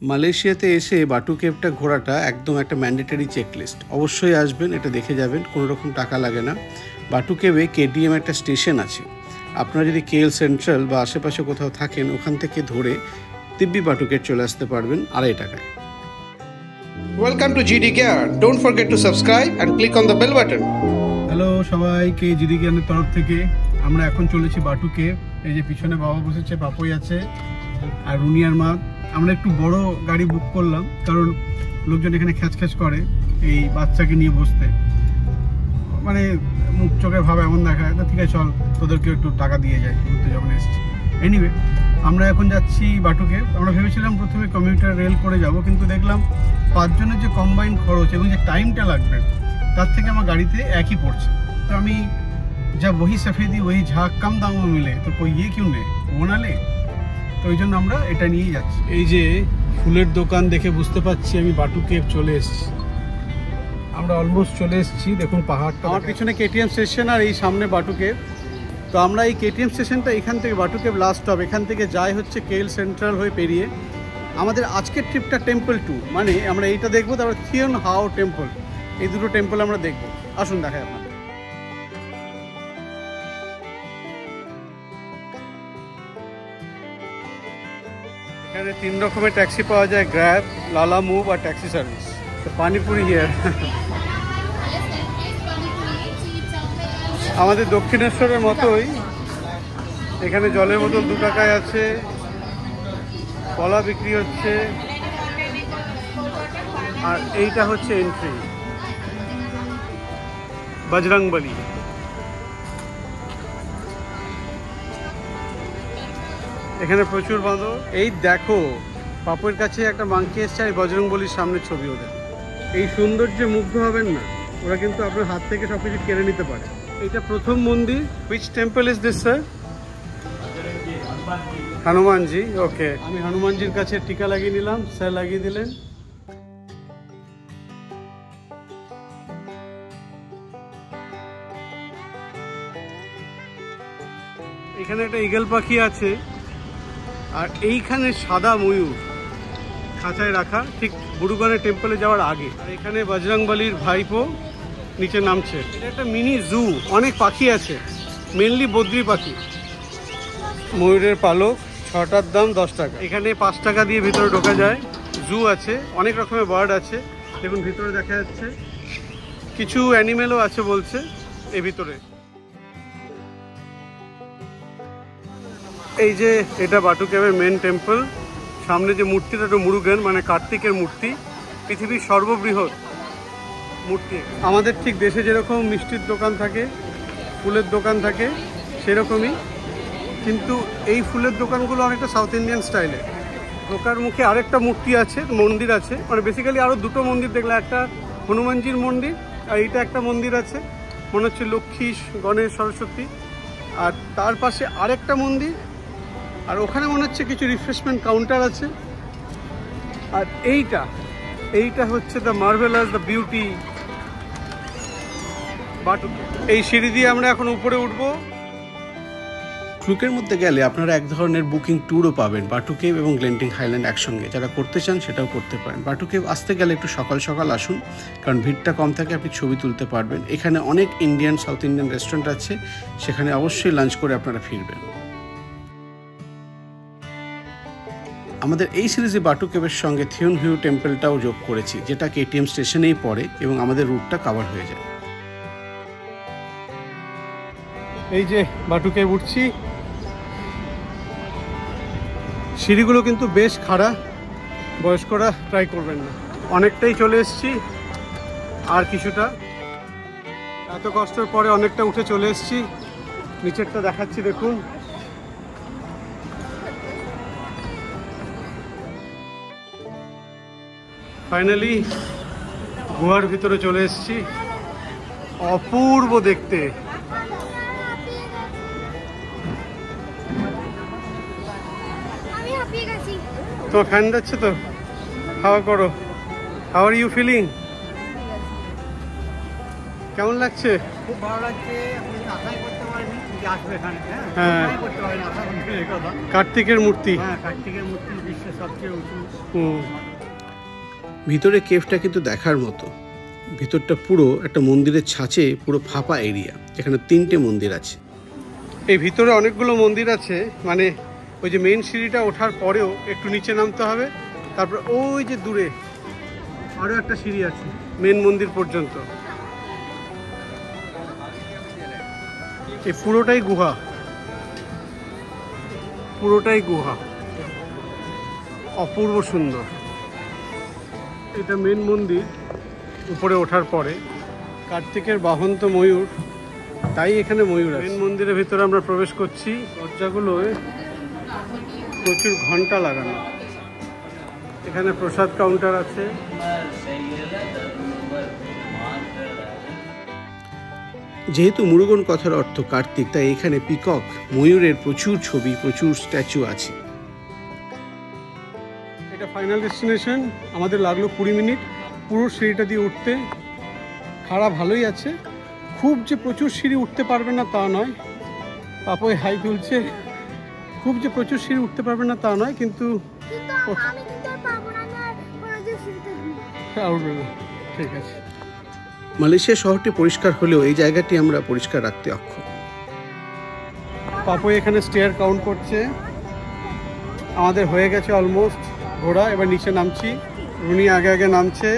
মালয়েশিয়াতে এসে বাটু কেভটা ঘোরাটা একদম একটা ম্যান্ডেটরি চেকলিস্ট। অবশ্যই আসবেন, এটা দেখে যাবেন, কোনো রকম টাকা লাগে না। বাটু কেভে কেডিএম একটা স্টেশন আছে। আপনারা যদি কেএল সেন্ট্রাল বা আশেপাশে কোথাও থাকেন, ওখান থেকে ধরে তিব্বি বাটু কেভ চলে আসতে পারবেন 2.5 টাকায়। Welcome to GD Gear. Don't forget to subscribe and click on the bell button. Hello সবাইকে, জিডি গিয়ারের তরফ থেকে আমরা এখন চলেছি বাটু কেভ। এই যে পিছনে বাবা বসেছে, পাপই আছে আর রুনিয়ার মা। আমরা একটু বড় গাড়ি বুক করলাম, কারণ লোকজন এখানে খ্যাচ করে এই বাচ্চাকে নিয়ে বসতে, মানে মুখ চোখের ভাব এমন দেখায়। তো ঠিক আছে, চল তোদেরকে একটু টাকা দিয়ে যায় ঘুরতে যখন এসেছি। এনিওয়ে, আমরা এখন যাচ্ছি বাটু কেভ। আমরা ভেবেছিলাম প্রথমে কমিউটার রেল করে যাব, কিন্তু দেখলাম 5 জনের যে কম্বাইন্ড খরচ এবং যে টাইমটা লাগবে, তার থেকে আমার গাড়িতে একই পড়ছে। তো আমি যা वही सफ़ेदी वही झाग कम दाम में मिले, तो कोई ये क्यों নেই, ও না লে। তো ওই জন্য আমরা এটা নিয়েই যাচ্ছি। এই যে ফুলের দোকান দেখে বুঝতে পারছি আমি বাটু কেভ চলে এসেছি। আমরা অলমোস্ট চলে এসেছি। দেখুন পাহাড়টা, আমার পিছনে কেটিএম স্টেশন আর এই সামনে বাটু কেভ। তো আমরা এই কেটিএম স্টেশনটা এখান থেকে বাটু কেভ লাস্ট স্টপ, এখান থেকে যাই হচ্ছে কেএল সেন্ট্রাল হয়ে পেরিয়ে। আমাদের আজকের ট্রিপটা টেম্পল টু, মানে আমরা এইটা দেখবো, তারপর থিয়ন হাও টেম্পল, এই দুটো টেম্পল আমরা দেখবো। আসুন দেখাই আপনার। এখানে 3 রকমের ট্যাক্সি পাওয়া যায়, গ্র্যাব, লালা মুভ আর ট্যাক্সি সার্ভিস। তো পানিপুরি হিয়ার। আমাদের দক্ষিণেশ্বরের মতোই এখানে জলের বোতল 2 টাকায় আছে, কলা বিক্রি হচ্ছে, আর এইটা হচ্ছে এন্ট্রি, বজরংবলী। এখানে প্রচুর বাঁদর। এই দেখো পাপের কাছে একটা মাংকি এসছে, আর বজরংবলীর সামনে ছবি ওদের। এই সৌন্দর্যে মুগ্ধ হবেন না, ওরা কিন্তু আপনার হাত থেকে সবকিছু কেড়ে নিতে পারে। এটা প্রথম মন্দির। Which temple is this sir? Hanumanji. Okay, আমি হনুমানজির কাছে টিকা লাগিয়ে নিলাম, স্যার লাগিয়ে দিলেন। এখানে একটা ঈগল পাখি আছে, আর এইখানে সাদা ময়ূর খাঁচায় রাখা, ঠিক বুড়ুগানের টেম্পলে যাওয়ার আগে। আর এখানে বজরংবলীর ভাইপো নিচে নামছে। এটা একটা মিনি জু, অনেক পাখি আছে, মেনলি বদ্রি পাখি। ময়ূরের পালক, 6টার দাম 10 টাকা। এখানে 5 টাকা দিয়ে ভিতরে ঢোকা যায়। জু আছে, অনেক রকমের বার্ড আছে। দেখুন ভিতরে দেখা যাচ্ছে, কিছু অ্যানিমেলও আছে বলছে এই ভিতরে। এই যে এটা বাটু কেভের মেন টেম্পল। সামনে যে মূর্তিটা, একটা মুরুগান মানে কার্তিকের মূর্তি, পৃথিবীর সর্ববৃহৎ মূর্তি। আমাদের ঠিক দেশে যেরকম মিষ্টির দোকান থাকে, ফুলের দোকান থাকে, সেরকমই, কিন্তু এই ফুলের দোকানগুলো অনেকটা সাউথ ইন্ডিয়ান স্টাইলে। ঢোকার মুখে আরেকটা মূর্তি আছে, মন্দির আছে, মানে বেসিক্যালি আরও 2টো মন্দির দেখলাম। একটা হনুমানজির মন্দির, আর এইটা একটা মন্দির আছে, মনে হচ্ছে লক্ষ্মী, গণেশ, সরস্বতী। আর তার পাশে আরেকটা মন্দির, আর ওখানে মনে হচ্ছে কিছু রিফ্রেশমেন্ট কাউন্টার আছে। আর এইটা হচ্ছে the marvellous, the beauty বাটু cave. এই সিঁড়ি দিয়ে আমরা এখন উপরে উঠবো। ক্রুকের মধ্যে গেলে আপনারা এক ধরনের বুকিং ট্যুরও পাবেন, বাটু কেভ এবং গ্লেন্টিং হাইল্যান্ড একসঙ্গে। যারা করতে চান সেটাও করতে পারেন। বাটু কেভ আসতে গেলে একটু সকাল সকাল আসুন, কারণ ভিড়টা কম থাকে, আপনি ছবি তুলতে পারবেন। এখানে অনেক ইন্ডিয়ান, সাউথ ইন্ডিয়ান রেস্টুরেন্ট আছে, সেখানে অবশ্যই লাঞ্চ করে আপনারা ফিরবেন। আমাদের এই সিরিজে বাটু কেভের সঙ্গে থিয়ন হিউ টেম্পলটাও যোগ করেছি, যেটা কেটিএম স্টেশনেই পড়ে এবং আমাদের রুটটা কভার হয়ে যায়। এই যে বাটু কেভ উঠছি। সিঁড়িগুলো কিন্তু বেশ খাড়া, বয়স্করা ট্রাই করবেন না। অনেকটাই চলে এসেছি, আর কিছুটা। এত কষ্টের পরে অনেকটা উঠে চলে এসেছি। নিচেরটা দেখাচ্ছি, দেখুন। ফাইনালি গুহার ভিতরে চলে এসেছি। অপূর্ব দেখতে। তোমার ফ্যান যাচ্ছে তো, হাওয়া করো। How are you feeling? কেমন লাগছে? খুব ভালো লাগছে, আমি আশাই করতে পারিনি। আসবে এখানে। হ্যাঁ, কার্তিকের মূর্তি। হ্যাঁ, কার্তিকের মূর্তি বিশ্বের সবচেয়ে উঁচু। ভিতরে কেভটা কিন্তু দেখার মতো। ভিতরটা পুরো একটা মন্দিরের ছাঁচে পুরো ফাঁপা এরিয়া, যেখানে 3টে মন্দির আছে। এই ভিতরে অনেকগুলো মন্দির আছে, মানে ওই যে মেন সিঁড়িটা ওঠার পরেও একটু নিচে নামতে হবে, তারপর ওই যে দূরে আরও একটা সিঁড়ি আছে মেন মন্দির পর্যন্ত। এই পুরোটাই গুহা, পুরোটাই গুহা, অপূর্ব সুন্দর। এটা মেন মন্দির। উপরে ওঠার পরে কার্তিকের বাহন তো ময়ূর, তাই এখানে ময়ূর আছে। মেন মন্দিরের ভিতরে আমরা প্রবেশ করছি। দরজাগুলোয় প্রচুর ঘন্টা লাগানো। এখানে প্রসাদ কাউন্টার আছে। যেহেতু মুরুগন কথার অর্থ কার্তিক, তাই এখানে পিকক ময়ূরের প্রচুর ছবি, প্রচুর স্ট্যাচু আছে। এটা ফাইনাল ডেস্টিনেশন। আমাদের লাগলো 20 মিনিট পুরো সিঁড়িটা দিয়ে উঠতে। খাড়া ভালোই আছে, খুব যে প্রচুর সিঁড়ি উঠতে পারবে না তা নয়। পাপই হাই তুলছে। খুব যে প্রচুর সিঁড়ি উঠতে পারবে না তা নয়, কিন্তু ঠিক আছে। মালয়েশিয়া শহরটি পরিষ্কার হলেও এই জায়গাটি আমরা পরিষ্কার রাখতে অক্ষম। পাপই এখানে স্টেয়ার কাউন্ট করছে। আমাদের হয়ে গেছে অলমোস্ট ঘোরা। এবার নিচে নামছি। রুনি আগে আগে নামছে।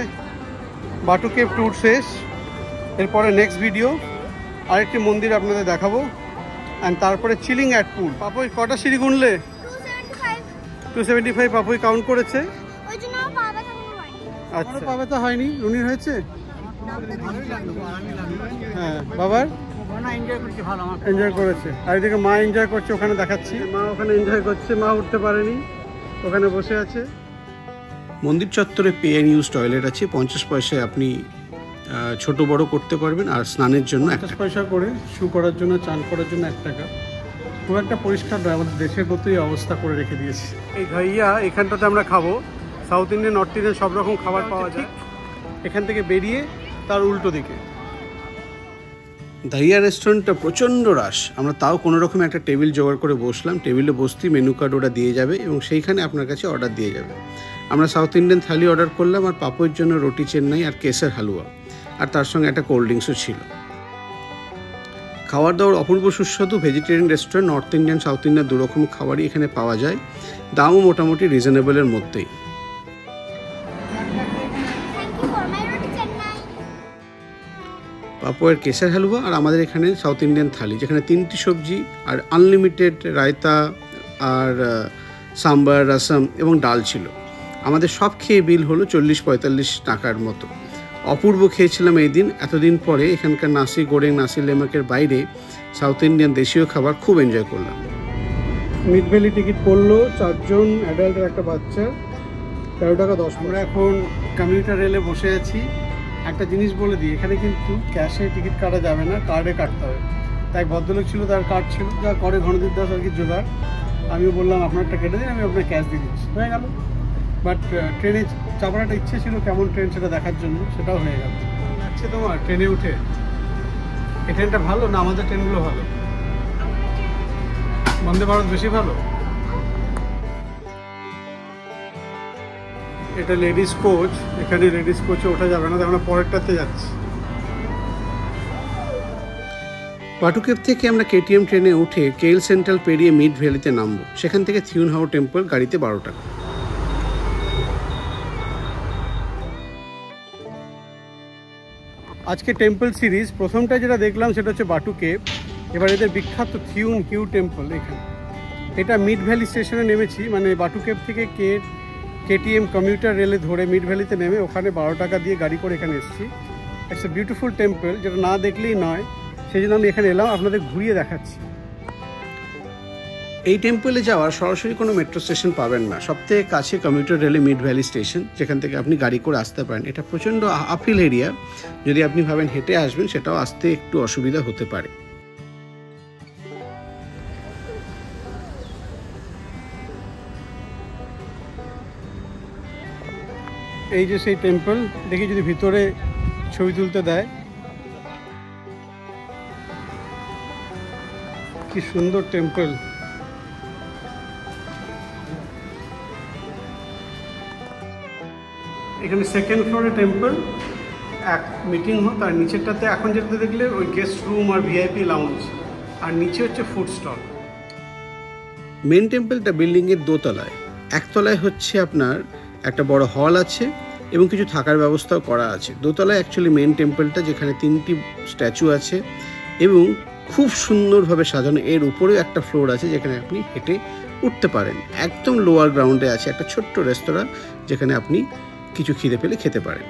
বাটু কেভ ট্যুর শেষ। এরপরে নেক্সট ভিডিও আরেকটি মন্দির আপনাদের দেখাবো, অ্যান্ড তারপরে চিলিং অ্যাট পুল। পাপই কটা সিঁড়ি গুনলে? 275 পাপই কাউন্ট করেছে। আচ্ছা, পা ব্যথা হয়নি? রুনির হয়েছে? হ্যাঁ, বাবার এনজয় করেছে। আর এদিকে মা এনজয় করছে, ওখানে দেখাচ্ছি। মা ওখানে এনজয় করছে, মা উঠতে পারেনি, ওখানে বসে আছে। মন্দির চত্বরে পে অ্যান্ড ইউজ টয়লেট আছে। 50 পয়সায় আপনি ছোট বড় করতে পারবেন, আর স্নানের জন্য 50 পয়সা করে, শু করার জন্য, চান করার জন্য 1 টাকা। খুব একটা পরিষ্কার নয়, আমাদের দেশের মতোই অবস্থা করে রেখে দিয়েছে। এই ঘাইয়া এখানটাতে আমরা খাবো। সাউথ ইন্ডিয়ান, নর্থ ইন্ডিয়ান সব রকম খাবার পাওয়া যায়। এখান থেকে বেরিয়ে তার উল্টো দিকে দাহিয়া রেস্টুরেন্টটা প্রচণ্ড রাশ। আমরা তাও কোনো রকম একটা টেবিল জোগাড় করে বসলাম। টেবিলে বসতেই মেনু কার্ড ওরা দিয়ে যাবে এবং সেইখানে আপনার কাছে অর্ডার দিয়ে যাবে। আমরা সাউথ ইন্ডিয়ান থালি অর্ডার করলাম, আর পাপইয়ের জন্য রুটি চেন্নাই আর কেসার হালুয়া, আর তার সঙ্গে একটা কোল্ড ড্রিঙ্কসও ছিল। খাবার দাবার অপূর্ব সুস্বাদু। Vegetarian restaurant, north Indian, south Indian দুরকম খাবারই এখানে পাওয়া যায়। দামও মোটামুটি রিজনেবলের মধ্যেই। পাপইয়ের কেসার হালুয়া আর আমাদের এখানে সাউথ ইন্ডিয়ান থালি, যেখানে 3টি সবজি আর আনলিমিটেড রায়তা আর সাম্বার, রসম এবং ডাল ছিল। আমাদের সব খেয়ে বিল হলো 40-45 টাকার মতো। অপূর্ব খেয়েছিলাম এই দিন। এতদিন পরে এখানকার নাসি গোরেং, নাসি লেমাকের বাইরে সাউথ ইন্ডিয়ান দেশীয় খাবার খুব এনজয় করলাম। মিড ভ্যালি টিকিট পড়লো 4 জন, অ্যাডাল্ট আর একটা বাচ্চা, 13 টাকা 10। আমরা এখন কমিউটার রেলে বসে আছি। একটা জিনিস বলে দিই, এখানে কিন্তু ক্যাশে টিকিট কাটা যাবে না, কার্ডে কাটতে হবে। তাই ভদ্রলোক ছিল, তার কার্ড ছিল, যা করে ঘনদীপ দাস আর কি জোগাড়। আমিও বললাম আপনারটা কেটে দিন, আমি আপনার ক্যাশ দিয়ে দিচ্ছি, হয়ে গেল। বাট ট্রেনে চাপার একটা ইচ্ছে ছিল, কেমন ট্রেন সেটা দেখার জন্য, সেটাও হয়ে গেল। লাগছে তোমার ট্রেনে উঠে? এই ট্রেনটা ভালো না আমাদের ট্রেনগুলো ভালো? বন্দে ভারত বেশি ভালো। এটা লেডিস কোচ। এখানে লেডিস কোচে ওঠা যাবে না, আমরা পরেরটাতে যাচ্ছি। বাটু কেভ থেকে আমরা কেটিএম ট্রেনে উঠে কেএল সেন্ট্রাল পেরিয়ে মিড ভ্যালিতে নামবো। সেখান থেকে থিউন হাও টেম্পল গাড়িতে 12 টাকা। আজকে টেম্পল সিরিজ প্রথমটা যেটা দেখলাম সেটা হচ্ছে বাটু কেভ। এবার এদের বিখ্যাত থিউন হিউ টেম্পল এখানে। এটা মিড ভ্যালি স্টেশনে নেমেছি, মানে বাটু কেভ থেকে কেটিএম কমিউটার রেলে ধরে মিড ভ্যালিতে নেমে ওখানে 12 টাকা দিয়ে গাড়ি করে এখানে এসেছি। ইটস এ বিউটিফুল টেম্পল, যেটা না দেখলেই নয়, সেই জন্য আমি এখানে এলাম, আপনাদের ঘুরিয়ে দেখাচ্ছি। এই টেম্পলে যাওয়ার সরাসরি কোনো মেট্রো স্টেশন পাবেন না। সবথেকে কাছে কমিউটার রেলে মিড ভ্যালি স্টেশন, যেখান থেকে আপনি গাড়ি করে আসতে পারেন। এটা প্রচণ্ড আপহিল এরিয়া, যদি আপনি ভাবেন হেঁটে আসবেন সেটাও আসতে একটু অসুবিধা হতে পারে। এই যে সেই টেম্পল, দেখি যদি ভিতরে ছবি তুলতে দেয়। কি সুন্দর টেম্পল। এখানে সেকেন্ড ফ্লোরে টেম্পল, এক মিটিং হতো, আর নিচেরটাতে এখন যেটা দেখলে ওই গেস্ট রুম আর ভিআইপি লাউঞ্জ, আর নিচে হচ্ছে ফুড স্টল। মেন টেম্পলটা বিল্ডিংয়ের দোতলায়। একতলায় হচ্ছে আপনার একটা বড় হল আছে এবং কিছু থাকার ব্যবস্থাও করা আছে। দোতলায় অ্যাকচুয়ালি মেন টেম্পলটা, যেখানে 3টি স্ট্যাচু আছে এবং খুব সুন্দরভাবে সাজানো। এর উপরেও একটা ফ্লোর আছে যেখানে আপনি হেঁটে উঠতে পারেন। একদম লোয়ার গ্রাউন্ডে আছে একটা ছোট্ট রেস্তোরাঁ, যেখানে আপনি কিছু খিদে পেলে খেতে পারেন।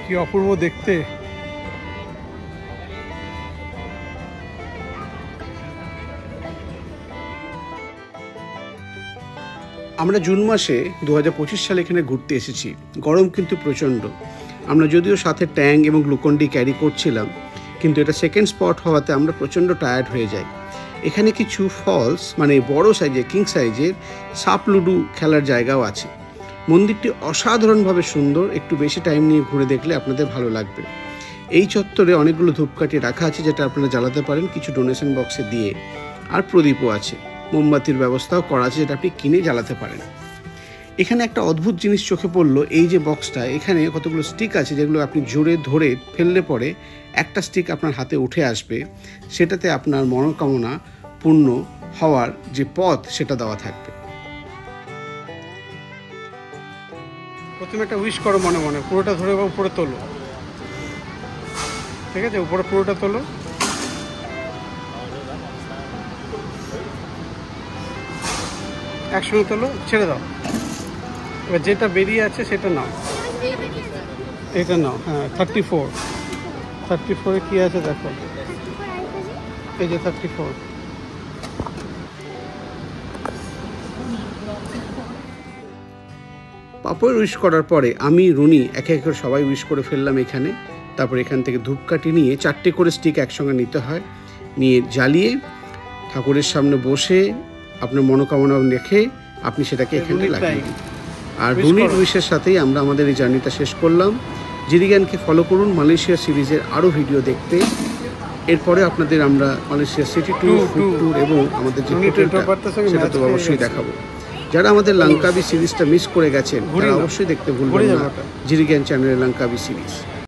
কি অপূর্ব দেখতে। আমরা জুন মাসে 2025 সালে এখানে ঘুরতে এসেছি। গরম কিন্তু প্রচণ্ড। আমরা যদিও সাথে ট্যাং এবং গ্লুকন-ডি ক্যারি করছিলাম, কিন্তু এটা সেকেন্ড স্পট হওয়াতে আমরা প্রচণ্ড টায়ার্ড হয়ে যাই। এখানে কিছু ফলস, মানে বড় সাইজের কিং সাইজের সাপ লুডু খেলার জায়গাও আছে। মন্দিরটি অসাধারণভাবে সুন্দর। একটু বেশি টাইম নিয়ে ঘুরে দেখলে আপনাদের ভালো লাগবে। এই চত্বরে অনেকগুলো ধূপকাঠি রাখা আছে, যেটা আপনারা জ্বালাতে পারেন কিছু ডোনেশন বক্সে দিয়ে। আর প্রদীপও আছে, মোমবাতির ব্যবস্থাও করা আছে, যেটা আপনি কিনে জ্বালাতে পারেন। এখানে একটা অদ্ভুত জিনিস চোখে পড়লো। এই যে বক্সটা, এখানে কতগুলো স্টিক আছে, যেগুলো আপনি জোরে ধরে ফেললে পরে একটা স্টিক আপনার হাতে উঠে আসবে। সেটাতে আপনার মনোকামনা পূর্ণ হওয়ার যে পথ, সেটা দেওয়া থাকবে। প্রথমে একটা উইশ করো মনে মনে, পুরোটা ধরে উপরে তোলো, ঠিক আছে? উপরে পুরোটা তোলো। একসঙ্গে তোলো, ছেড়ে দাও। এবার যেটা বেরিয়ে আছে সেটা নাও, এটা নাও। হ্যাঁ, 34 কি আছে দেখো, এই যে 34। পাপড় উইশ করার পরে আমি, রুনি একে একে সবাই উইশ করে ফেললাম এখানে। তারপর এখান থেকে ধূপকাঠি নিয়ে 4টে করে স্টিক একসঙ্গে নিতে হয়, নিয়ে জ্বালিয়ে ঠাকুরের সামনে বসে আপনার মনোকামনা রেখে আপনি সেটাকে এখানে লাগিয়ে দিন। আর রুনির উইশের সাথেই আমরা আমাদের এই জার্নিটা শেষ করলাম। জিরিজ্ঞানকে ফলো করুন মালয়েশিয়া সিরিজের আরও ভিডিও দেখতে। এরপরে আপনাদের আমরা Malaysia city tour, food tour এবং আমাদের যে হোটেলটা, সেটা তো অবশ্যই দেখাবো। যারা আমাদের লঙ্কাবি সিরিজটা মিস করে গেছেন, তারা অবশ্যই দেখতে ভুলবেন না জিরিজ্ঞান চ্যানেলের লঙ্কাবি সিরিজ।